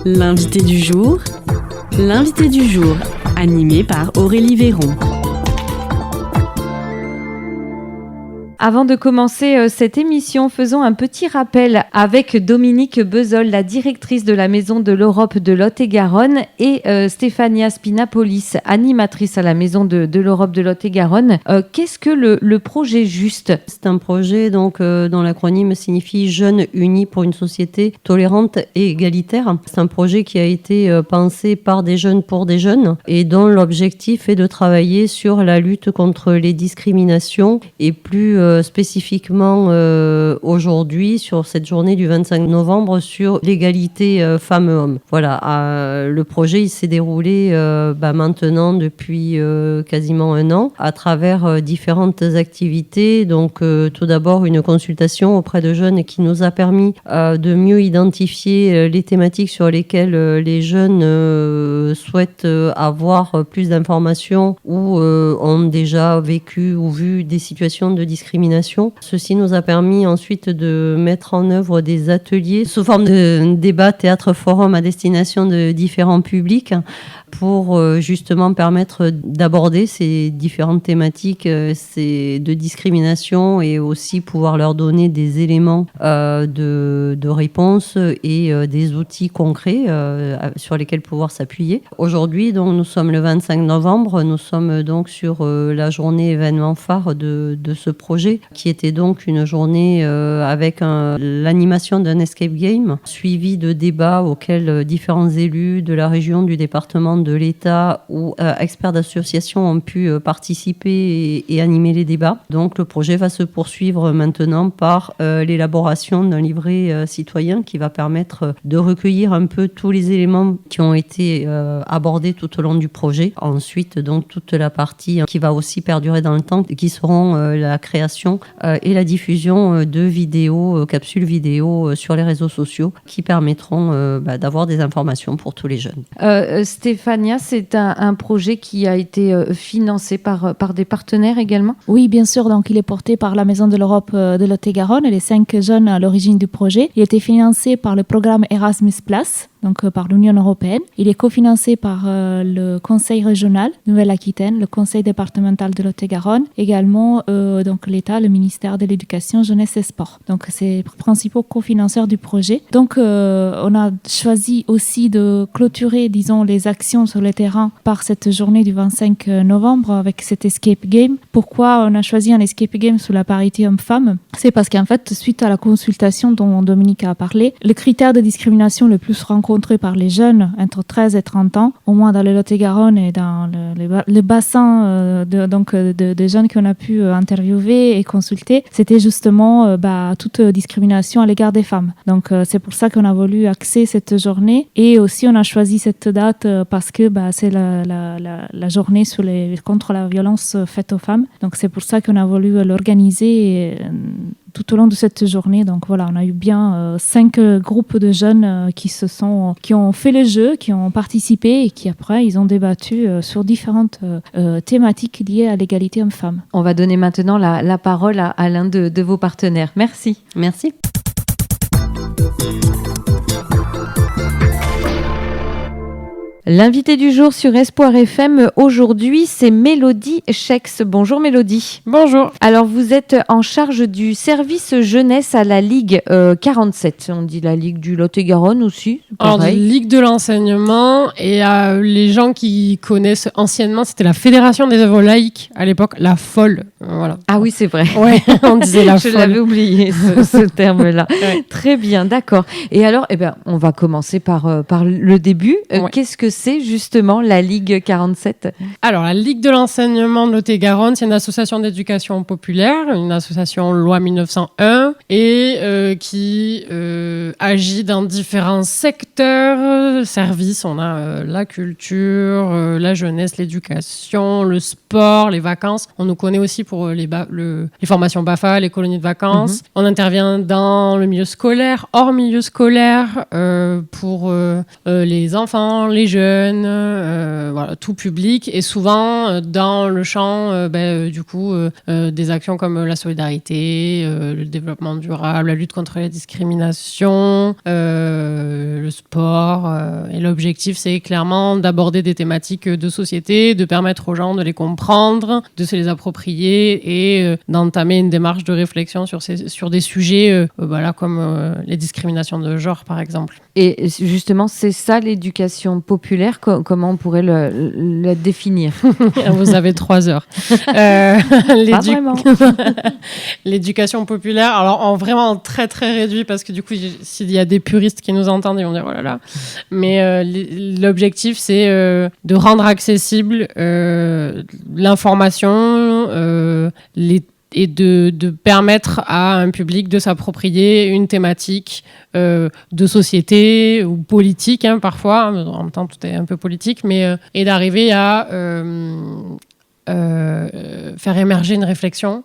L'invité du jour, animé par Aurélie Véron. Avant de commencer cette émission, faisons un petit rappel avec Dominique Bezold, la directrice de la Maison de l'Europe de Lot-et-Garonne, et Stéphania Spinapolis, animatrice à la Maison de l'Europe de Lot-et-Garonne. Qu'est-ce que le projet Juste ? C'est un projet dont l'acronyme signifie Jeunes unis pour une société tolérante et égalitaire. C'est un projet qui a été pensé par des jeunes pour des jeunes et dont l'objectif est de travailler sur la lutte contre les discriminations et plus spécifiquement aujourd'hui sur cette journée du 25 novembre sur l'égalité femmes-hommes. Voilà, le projet il s'est déroulé maintenant depuis quasiment un an à travers différentes activités. Donc tout d'abord une consultation auprès de jeunes qui nous a permis de mieux identifier les thématiques sur lesquelles les jeunes souhaitent avoir plus d'informations ou ont déjà vécu ou vu des situations de discrimination. Ceci nous a permis ensuite de mettre en œuvre des ateliers sous forme de débats, théâtre, forum à destination de différents publics pour justement permettre d'aborder ces différentes thématiques de discrimination et aussi pouvoir leur donner des éléments de réponse et des outils concrets sur lesquels pouvoir s'appuyer. Aujourd'hui, donc, nous sommes le 25 novembre, nous sommes donc sur la journée événement phare de ce projet, qui était donc une journée avec l'animation d'un escape game, suivi de débats auxquels différents élus de la région, du département, de l'État ou experts d'associations ont pu participer et animer les débats. Donc le projet va se poursuivre maintenant par l'élaboration d'un livret citoyen qui va permettre de recueillir un peu tous les éléments qui ont été abordés tout au long du projet. Ensuite, donc toute la partie qui va aussi perdurer dans le temps, qui seront la création et la diffusion de vidéos, capsules vidéo sur les réseaux sociaux qui permettront d'avoir des informations pour tous les jeunes. Stéphania, c'est un projet qui a été financé par des partenaires également ? Oui, bien sûr. Donc, il est porté par la Maison de l'Europe de Lot-et-Garonne et les 5 jeunes à l'origine du projet. Il a été financé par le programme Erasmus+, donc par l'Union européenne. Il est cofinancé par le Conseil régional Nouvelle-Aquitaine, le Conseil départemental de Lot-et-Garonne, également donc l'État, le ministère de l'Éducation, Jeunesse et Sport. Donc, c'est les principaux cofinanceurs du projet. Donc, on a choisi aussi de clôturer, disons, les actions sur le terrain par cette journée du 25 novembre avec cet escape game. Pourquoi on a choisi un escape game sous la parité homme-femme ? C'est parce qu'en fait, suite à la consultation dont Dominique a parlé, le critère de discrimination le plus rencontré par les jeunes entre 13 et 30 ans, au moins dans le Lot-et-Garonne et dans le bassin de jeunes qu'on a pu interviewer et consulter, c'était justement toute discrimination à l'égard des femmes. Donc c'est pour ça qu'on a voulu axer cette journée, et aussi on a choisi cette date parce que c'est la journée contre la violence faite aux femmes. Donc c'est pour ça qu'on a voulu l'organiser tout au long de cette journée. Donc voilà, on a eu bien 5 groupes de jeunes qui ont fait le jeu, qui ont participé et qui après ils ont débattu sur différentes thématiques liées à l'égalité homme-femme. On va donner maintenant la parole à l'un de vos partenaires. Merci. Merci. L'invité du jour sur Espoir FM, aujourd'hui, c'est Mélodie Chex. Bonjour Mélodie. Bonjour. Alors, vous êtes en charge du service jeunesse à la Ligue 47. On dit la Ligue du Lot-et-Garonne aussi. Alors, Ligue de l'enseignement, et les gens qui connaissent anciennement, c'était la Fédération des œuvres laïques à l'époque, la FOL. Voilà. Ah oui, c'est vrai. Ouais, on disait la FOL. Je l'avais oublié, ce terme-là. Ouais. Très bien, d'accord. Et alors, on va commencer par le début. Ouais. Qu'est-ce que c'est justement la Ligue 47 ? Alors, la Ligue de l'enseignement de Lot-et-Garonne, c'est une association d'éducation populaire, une association loi 1901, et qui agit dans différents secteurs, services. On a la culture, la jeunesse, l'éducation, le sport, les vacances. On nous connaît aussi pour les formations BAFA, les colonies de vacances. On intervient dans le milieu scolaire, hors milieu scolaire, pour les enfants, les jeunes, jeunes, voilà, tout public, et souvent dans le champ des actions comme la solidarité, le développement durable, la lutte contre la discrimination, le sport. Et l'objectif, c'est clairement d'aborder des thématiques de société, de permettre aux gens de les comprendre, de se les approprier et d'entamer une démarche de réflexion sur des sujets comme les discriminations de genre, par exemple. Et justement, c'est ça l'éducation populaire. Comment on pourrait la définir? Vous avez 3 heures. Pas vraiment. L'éducation populaire, alors en vraiment très très réduit, parce que du coup, s'il y a des puristes qui nous entendent, ils vont dire oh là là. Mais l'objectif, c'est de rendre accessible l'information, et de permettre à un public de s'approprier une thématique de société ou politique, parfois, en même temps tout est un peu politique, mais et d'arriver à faire émerger une réflexion,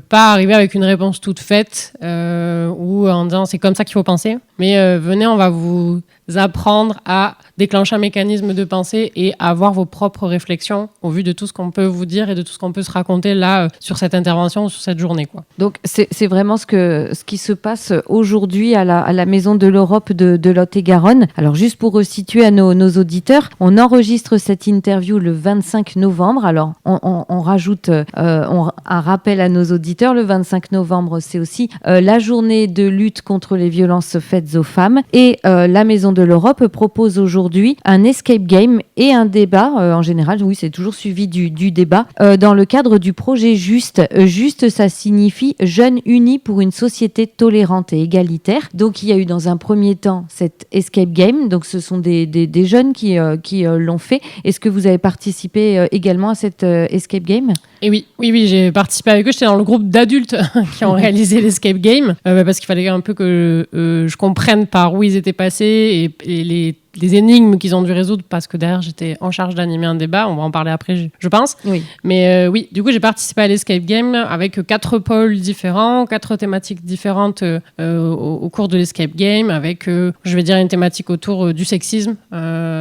pas arriver avec une réponse toute faite ou en disant c'est comme ça qu'il faut penser, mais venez, on va vous apprendre à déclencher un mécanisme de pensée et à avoir vos propres réflexions au vu de tout ce qu'on peut vous dire et de tout ce qu'on peut se raconter là sur cette intervention ou sur cette journée, quoi. Donc c'est vraiment ce qui se passe aujourd'hui à la Maison de l'Europe de Lot-et-Garonne. Alors juste pour resituer à nos auditeurs, on enregistre cette interview le 25 novembre. Alors on rajoute un rappel à nos auditeurs. Le 25 novembre, c'est aussi la journée de lutte contre les violences faites aux femmes. Et la Maison de l'Europe propose aujourd'hui un escape game et un débat. En général, oui, c'est toujours suivi du débat dans le cadre du projet Juste. Juste, ça signifie Jeunes Unis pour une société tolérante et égalitaire. Donc, il y a eu dans un premier temps cet escape game. Donc, ce sont des jeunes qui l'ont fait. Est-ce que vous avez participé également à cet escape game? Et oui, j'ai participé avec eux. J'étais dans le groupe d'adultes qui ont réalisé l'escape game parce qu'il fallait un peu que je comprenne par où ils étaient passés et les énigmes qu'ils ont dû résoudre, parce que derrière j'étais en charge d'animer un débat, on va en parler après je pense. Oui. Mais oui, du coup j'ai participé à l'escape game avec 4 pôles différents, 4 thématiques différentes au cours de l'escape game, avec je vais dire une thématique autour du sexisme,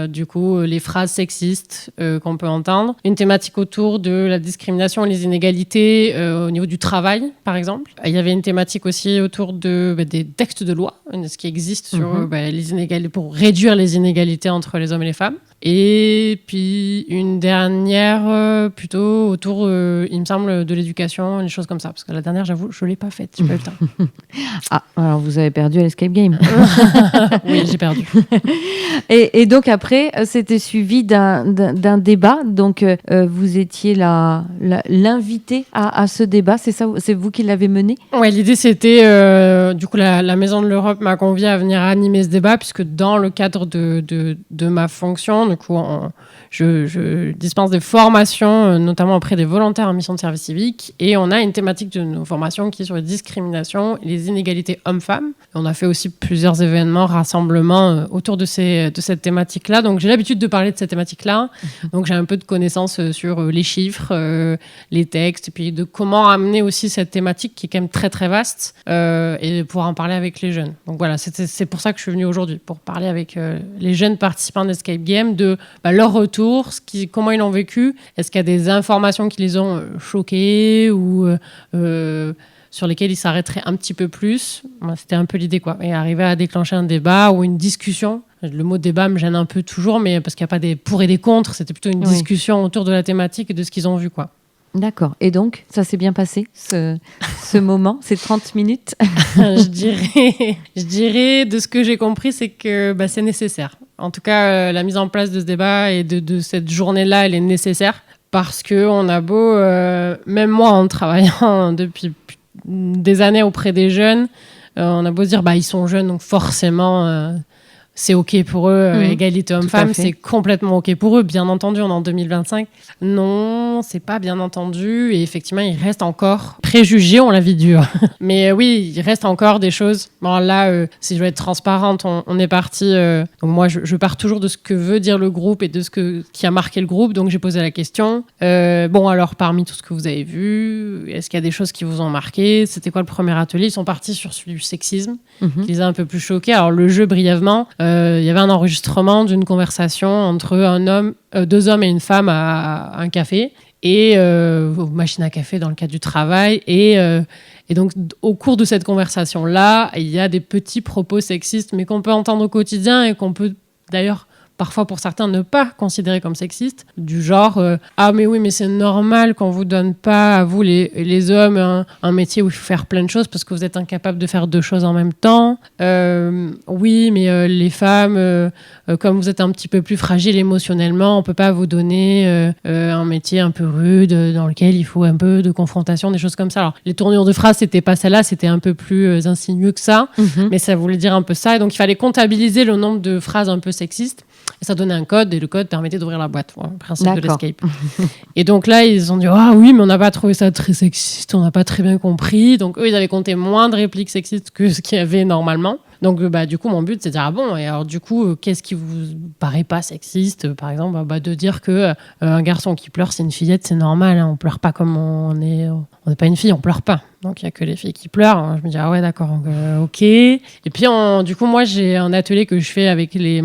du coup les phrases sexistes qu'on peut entendre, une thématique autour de la discrimination et les inégalités au niveau du travail par exemple. Il y avait une thématique aussi autour des textes de loi, ce qui existe sur les inégalités, pour réduire les inégalités entre les hommes et les femmes. Et puis une dernière plutôt autour, il me semble, de l'éducation, des choses comme ça. Parce que la dernière, j'avoue, je ne l'ai pas faite. J'ai pas eu le temps. Ah, alors vous avez perdu à l'escape game. Oui, j'ai perdu. Et donc après, c'était suivi d'un débat. Donc vous étiez l'invité à ce débat. C'est ça, c'est vous qui l'avez mené? Ouais, l'idée c'était, du coup, la Maison de l'Europe m'a convié à venir animer ce débat, puisque dans le cadre de ma fonction, du coup, je dispense des formations, notamment auprès des volontaires en mission de service civique, et on a une thématique de nos formations qui est sur les discriminations et les inégalités hommes-femmes. On a fait aussi plusieurs événements, rassemblements autour de cette thématique-là. Donc j'ai l'habitude de parler de cette thématique-là. Donc j'ai un peu de connaissances sur les chiffres, les textes, et puis de comment amener aussi cette thématique qui est quand même très très vaste, et pouvoir en parler avec les jeunes. Donc voilà, c'est pour ça que je suis venue aujourd'hui, pour parler avec les jeunes participants d'Escape Game de leur retour, comment ils l'ont vécu, est-ce qu'il y a des informations qui les ont choqués ou sur lesquelles ils s'arrêteraient un petit peu plus. C'était un peu l'idée, quoi. Et arriver à déclencher un débat ou une discussion. Le mot débat me gêne un peu toujours, mais parce qu'il n'y a pas des pour et des contre, c'était plutôt une discussion autour de la thématique et de ce qu'ils ont vu, quoi. D'accord. Et donc, ça s'est bien passé, ce moment, ces 30 minutes? Je dirais, de ce que j'ai compris, c'est que c'est nécessaire. En tout cas, la mise en place de ce débat et de cette journée-là, elle est nécessaire, parce qu'on a beau, même moi en travaillant depuis des années auprès des jeunes, on a beau dire ils sont jeunes, donc forcément c'est OK pour eux, égalité homme-femme, c'est complètement OK pour eux. Bien entendu, on est en 2025. Non, c'est pas bien entendu. Et effectivement, il reste encore préjugés, on la vie dure. Mais oui, il reste encore des choses. Bon, là, si je veux être transparente, on est parti. Donc moi, je pars toujours de ce que veut dire le groupe et de qui a marqué le groupe. Donc j'ai posé la question. Bon, alors, parmi tout ce que vous avez vu, est-ce qu'il y a des choses qui vous ont marqué? C'était quoi le premier atelier? Ils sont partis sur celui du sexisme, qui les a un peu plus choqués. Alors, le jeu, brièvement, il y avait un enregistrement d'une conversation entre deux hommes et une femme à un café, et machine à café dans le cadre du travail, et donc au cours de cette conversation-là, il y a des petits propos sexistes, mais qu'on peut entendre au quotidien et qu'on peut d'ailleurs parfois pour certains ne pas considérer comme sexistes, du genre ah mais oui mais c'est normal qu'on vous donne pas à vous les hommes un métier où il faut faire plein de choses parce que vous êtes incapables de faire 2 choses en même temps. Oui mais les femmes comme vous êtes un petit peu plus fragiles émotionnellement, on peut pas vous donner un métier un peu rude dans lequel il faut un peu de confrontation, des choses comme ça. Alors les tournures de phrases c'était pas celle-là, c'était un peu plus insinueux que ça, mais ça voulait dire un peu ça, et donc il fallait comptabiliser le nombre de phrases un peu sexistes. Et ça donnait un code, et le code permettait d'ouvrir la boîte. Voilà, le principe de l'escape. Et donc là, ils ont dit « Ah oui, mais on n'a pas trouvé ça très sexiste, on n'a pas très bien compris. » Donc eux, ils avaient compté moins de répliques sexistes que ce qu'il y avait normalement. Donc du coup, mon but, c'est de dire « Ah bon, et alors du coup, qu'est-ce qui vous paraît pas sexiste ?» Par exemple, de dire que un garçon qui pleure, c'est une fillette, c'est normal. Hein, on pleure pas comme on n'est pas une fille, on pleure pas. Donc il y a que les filles qui pleurent. Je me dis « Ah ouais, d'accord, ok. » Et puis du coup, moi, j'ai un atelier que je fais avec les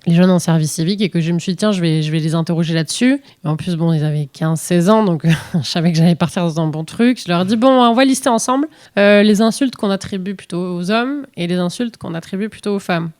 jeunes en service civique, et que je me suis dit tiens je vais les interroger là-dessus, et en plus bon ils avaient 15-16 ans, donc je savais que j'allais partir dans un bon truc. Je leur ai dit bon on va lister ensemble les insultes qu'on attribue plutôt aux hommes et les insultes qu'on attribue plutôt aux femmes.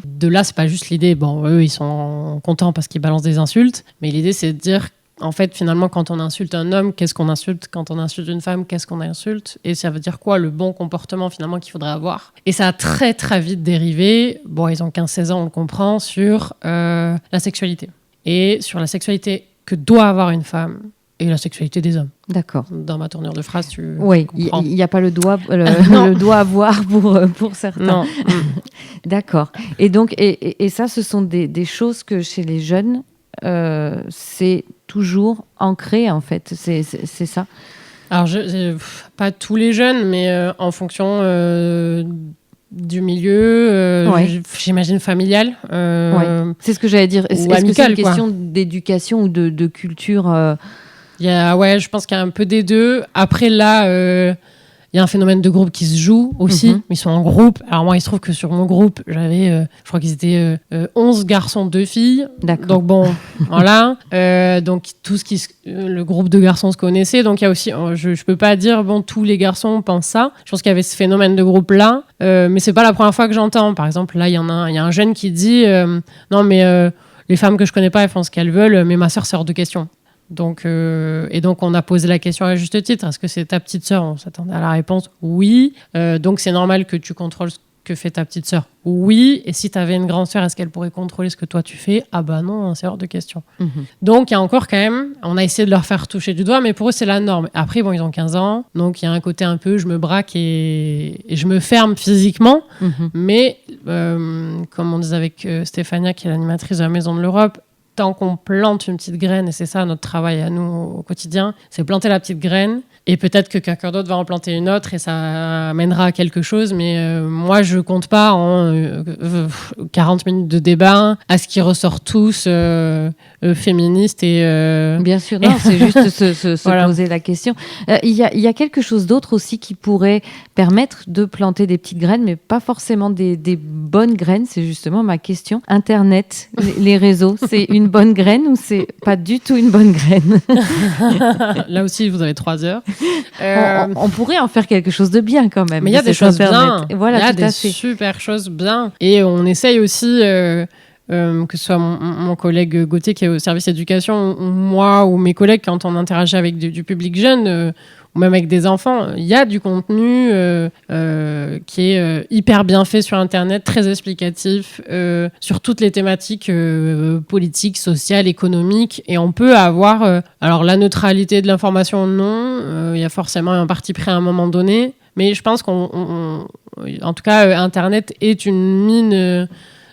De là c'est pas juste l'idée, bon eux ils sont contents parce qu'ils balancent des insultes, mais l'idée c'est de dire en fait, finalement, quand on insulte un homme, qu'est-ce qu'on insulte ? Quand on insulte une femme, qu'est-ce qu'on insulte ? Et ça veut dire quoi, le bon comportement, finalement, qu'il faudrait avoir ? Et ça a très, très vite dérivé, bon, ils ont 15-16 ans, on le comprend, sur la sexualité. Et sur la sexualité que doit avoir une femme et la sexualité des hommes. D'accord. Dans ma tournure de phrase, tu comprends. Il n'y a pas le doigt à voir pour certains. Non. D'accord. Et donc, et ça, ce sont des choses que chez les jeunes, c'est toujours ancré en fait, c'est ça. Alors pas tous les jeunes, mais en fonction du milieu, j'imagine familial. C'est ce que j'allais dire. Est-ce amical, que c'est une question d'éducation ou de culture je pense qu'il y a un peu des deux. Après là, il y a un phénomène de groupe qui se joue aussi. Ils sont en groupe. Alors moi, il se trouve que sur mon groupe, j'avais, je crois qu'ils étaient 11 garçons, 2 filles. D'accord. Donc bon, voilà. Donc le groupe de garçons se connaissait. Donc il y a aussi, je peux pas dire, bon, tous les garçons pensent ça. Je pense qu'il y avait ce phénomène de groupe-là. Mais c'est pas la première fois que j'entends. Par exemple, là, il y a un jeune qui dit, non mais les femmes que je connais pas, elles font ce qu'elles veulent, mais ma sœur, c'est hors de question. Donc on a posé la question à juste titre, est-ce que c'est ta petite sœur ? On s'attendait à la réponse oui. Donc c'est normal que tu contrôles ce que fait ta petite sœur ? Oui. Et si tu avais une grande sœur, est-ce qu'elle pourrait contrôler ce que toi tu fais ? Ah bah non, c'est hors de question. Donc il y a encore quand même, on a essayé de leur faire toucher du doigt, mais pour eux c'est la norme. Après bon, ils ont 15 ans, donc il y a un côté un peu je me braque et je me ferme physiquement, mais comme on disait avec Stéphania, qui est l'animatrice de la Maison de l'Europe, tant qu'on plante une petite graine, et c'est ça notre travail à nous au quotidien, c'est planter la petite graine, et peut-être que quelqu'un d'autre va en planter une autre et ça amènera à quelque chose, mais moi je compte pas en 40 minutes de débat à ce qui ressort tous féministes et... Bien sûr, non, c'est juste se voilà. Poser la question. Il y a quelque chose d'autre aussi qui pourrait permettre de planter des petites graines, mais pas forcément des bonnes graines, c'est justement ma question. Internet, les réseaux, c'est une bonne graine ou c'est pas du tout une bonne graine ? Là aussi, vous avez 3 heures. On pourrait en faire quelque chose de bien quand même. Mais il y a des choses bien. Voilà, il y a des super choses bien. Et on essaye aussi, que ce soit mon collègue Gauthier qui est au service éducation, ou moi ou mes collègues, quand on interagit avec du public jeune, ou même avec des enfants, il y a du contenu qui est hyper bien fait sur Internet, très explicatif, sur toutes les thématiques politiques, sociales, économiques. Et on peut avoir... alors, la neutralité de l'information, non. Il y a forcément un parti pris à un moment donné. Mais je pense en tout cas, Internet est une mine...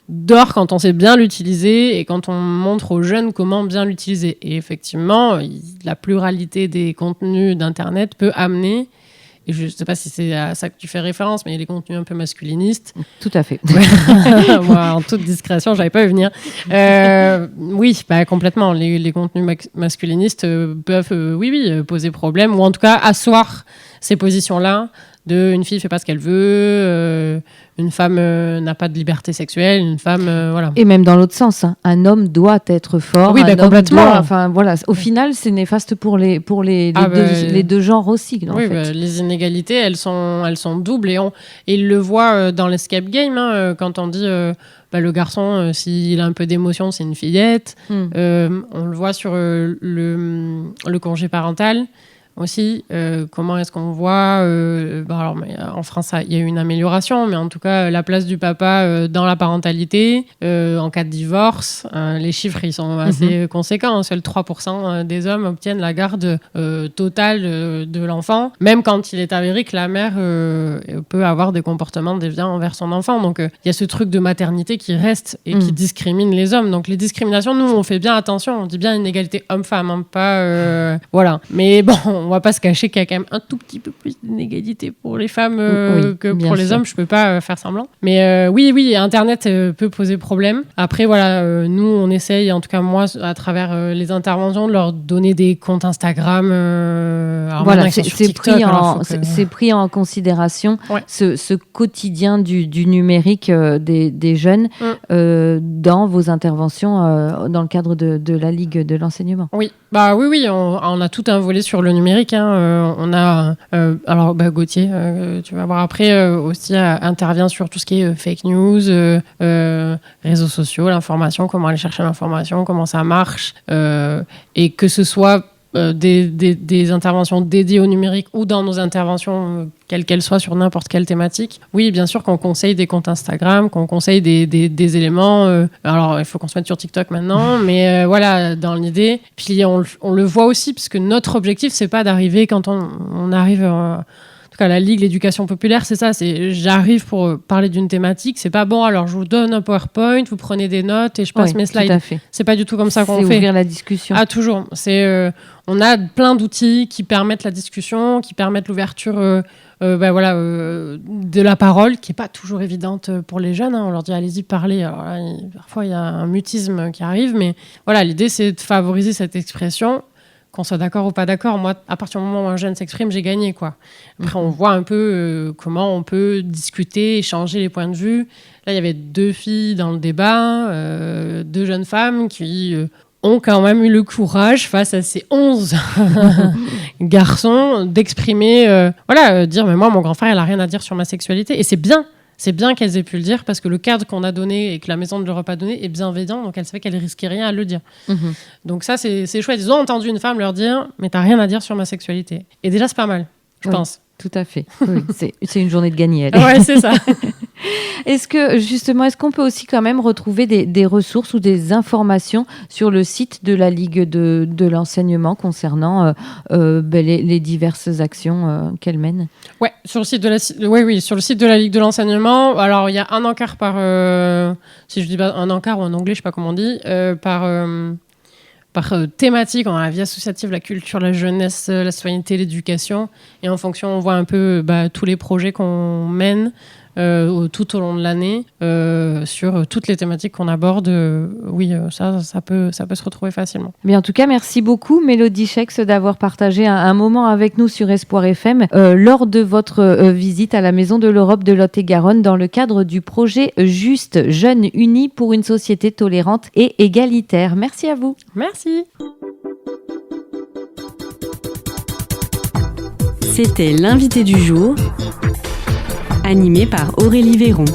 d'or quand on sait bien l'utiliser et quand on montre aux jeunes comment bien l'utiliser. Et effectivement, la pluralité des contenus d'Internet peut amener, et je ne sais pas si c'est à ça que tu fais référence, mais les contenus un peu masculinistes. Tout à fait. Moi, en toute discrétion, je n'avais pas vu venir. Oui, complètement. Les contenus masculinistes peuvent, poser problème, ou en tout cas asseoir ces positions-là une fille fait pas ce qu'elle veut, une femme n'a pas de liberté sexuelle, une femme, voilà. Et même dans l'autre sens, hein. Un homme doit être fort. Oui, un homme complètement. enfin, voilà. Au final, c'est néfaste pour les deux genres aussi. En oui, fait. Les inégalités, elles sont doubles et on le voit dans l'escape game, hein, quand on dit le garçon, s'il a un peu d'émotion, c'est une fillette. On le voit sur le congé parental. Aussi, comment est-ce qu'on voit alors, en France, il y a eu une amélioration, mais en tout cas, la place du papa dans la parentalité, en cas de divorce, les chiffres, ils sont assez conséquents. Hein. Seuls 3% des hommes obtiennent la garde totale de l'enfant, même quand il est avéré que la mère peut avoir des comportements déviants envers son enfant. Donc, il y a ce truc de maternité qui reste et qui discrimine les hommes. Donc, les discriminations, nous, on fait bien attention. On dit bien inégalité homme-femme, hein, pas... voilà. Mais bon... On va pas se cacher qu'il y a quand même un tout petit peu plus d'inégalité pour les femmes que pour les hommes. Je peux pas faire semblant. Mais oui, Internet peut poser problème. Après, voilà, nous, on essaye, en tout cas moi, à travers les interventions, de leur donner des comptes Instagram. Voilà, c'est pris en considération ce quotidien du numérique des jeunes dans vos interventions dans le cadre de la Ligue de l'enseignement. Oui, on a tout un volet sur le numérique. Hein. On a alors Gauthier, tu vas voir après aussi intervient sur tout ce qui est fake news, réseaux sociaux, l'information, comment aller chercher l'information, comment ça marche, et que ce soit des interventions dédiées au numérique ou dans nos interventions, quelles qu'elles soient, sur n'importe quelle thématique. Oui, bien sûr qu'on conseille des comptes Instagram, qu'on conseille des éléments. Alors, il faut qu'on se mette sur TikTok maintenant, mais voilà, dans l'idée. Puis, on le voit aussi, parce que notre objectif, c'est pas d'arriver quand on arrive... En tout cas, la Ligue, l'éducation populaire, c'est ça. J'arrive pour parler d'une thématique. C'est pas bon, alors je vous donne un PowerPoint, vous prenez des notes et je passe mes slides. Tout à fait. C'est pas du tout comme ça qu'on fait. C'est ouvrir la discussion. Ah, toujours. On a plein d'outils qui permettent la discussion, qui permettent l'ouverture de la parole, qui n'est pas toujours évidente pour les jeunes. Hein. On leur dit allez-y, parlez. Alors là, parfois, il y a un mutisme qui arrive, mais voilà, l'idée, c'est de favoriser cette expression. Qu'on soit d'accord ou pas d'accord, moi, à partir du moment où un jeune s'exprime, j'ai gagné, quoi. Après, on voit un peu comment on peut discuter, échanger les points de vue. Là, il y avait 2 filles dans le débat, 2 jeunes femmes qui ont quand même eu le courage, face à ces 11 garçons, d'exprimer, dire, mais moi, mon grand frère, il n'a rien à dire sur ma sexualité. Et c'est bien. C'est bien qu'elles aient pu le dire, parce que le cadre qu'on a donné et que la Maison de l'Europe a donné est bienveillant, donc elles savaient qu'elles risquaient rien à le dire. Donc ça, c'est chouette. Ils ont entendu une femme leur dire « mais t'as rien à dire sur ma sexualité ». Et déjà, c'est pas mal, je pense. Tout à fait. Oui, c'est une journée de gagner. Ouais, c'est ça. Est-ce qu'on peut aussi quand même retrouver des ressources ou des informations sur le site de la Ligue de l'enseignement concernant les diverses actions qu'elle mène? Ouais, sur le site sur le site de la Ligue de l'enseignement. Alors, il y a un encart par, si je dis pas un encart ou un onglet, je sais pas comment on dit, par thématique. On a la vie associative, la culture, la jeunesse, la citoyenneté, l'éducation. Et en fonction, on voit un peu tous les projets qu'on mène tout au long de l'année sur toutes les thématiques qu'on aborde. Ça peut se retrouver facilement. Mais en tout cas, merci beaucoup Mélodie Schex d'avoir partagé un moment avec nous sur Espoir FM lors de votre visite à la Maison de l'Europe de Lot-et-Garonne dans le cadre du projet Juste Jeunes Unis pour une société tolérante et égalitaire. Merci à vous. Merci. C'était l'invité du jour, animé par Aurélie Véron.